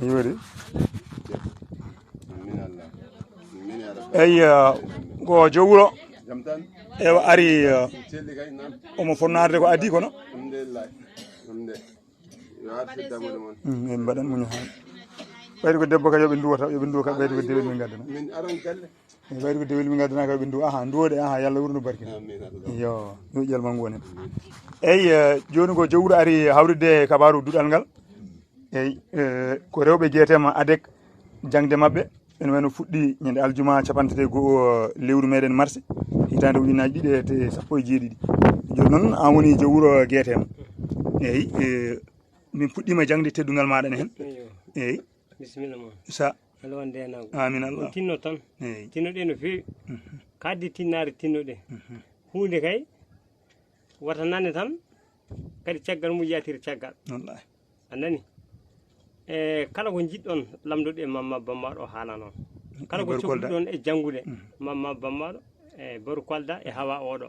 yori eyi ko jowuro ewa ari omo fonnarde ko adi kono en mbaɗan muñu ha ɓayde ko debbo ka yoɓe duwata yoɓe duwa ka ɓayde ko dewel min gaddana ɓayde ko dewel min gaddana ka ɓe duwa aha duwode aha yo Allah wurnu barke yo ñoƴƴal mangu wonen eyyi joni ko jowuro ari hawride kabaru duɗal ngal eyyi ko rewɓe jeetema ADEC jangde mabɓe ene wayno fuɗɗi ñande aljuma capantati goo lewru meɗen mars hitande ujunaji ɗiɗi e sappo e jeeɗiɗi joni noon an woni jowuro guetema eyyi min puɗɗima jangde teddugal maɗa hen eyyi bisimilla ma sa ala wonde hen amin Allah tinno tan eyyi tinnoɗe no fewi kaddi tinnare tinnoɗe hunde kay wata nane tan kadi caggal mum yiyatire caggal wallahi anani e kala ko jiɗɗon lamdoɗe e Mamma Bammaɗo o haala noon kala ko cohluɗon e janggude Mamma Bammaɗo e Boru Kolda e Hawa oɗo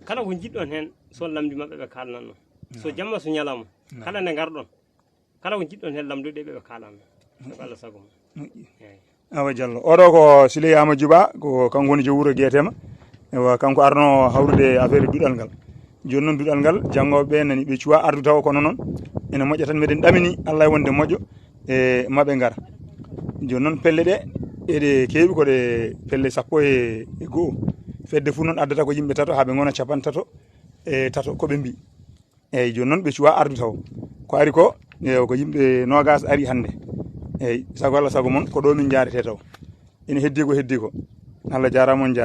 kala ko jiɗɗon hen so lamdi mabɓe ɓe kalnanno so jamma so ñalawma kala nde garɗon kala ko jiɗɗon hen lamdoɗe ɓe kalnanno sago Allah sago Awa Diallo oɗo ko Sileye Amadou Ba ko kanko woni jowuro guetema ewa kanko arno hawrude affaire duɗal ngal joni noon duɗal ngal jangoɓe nani ɓe cuwa ardu taw kono noon ene moƴƴa tan meɗen ɗamini Allah e wonde moƴƴo e maɓe gara joni noon pelle ɗe eɗe keewi koɗe pelle sappo e goho fedde fu noon addata ko yimɓe tato haaɓe gona capan tato e tato koɓe mbi eyyi joni noon ɓe cuwa ardu taw ko ari ko ko yimɓe nogas ari hande eyyi sago Allah sago moon ko ɗo min jarete taw ene heddi ko Allah jarama on jarama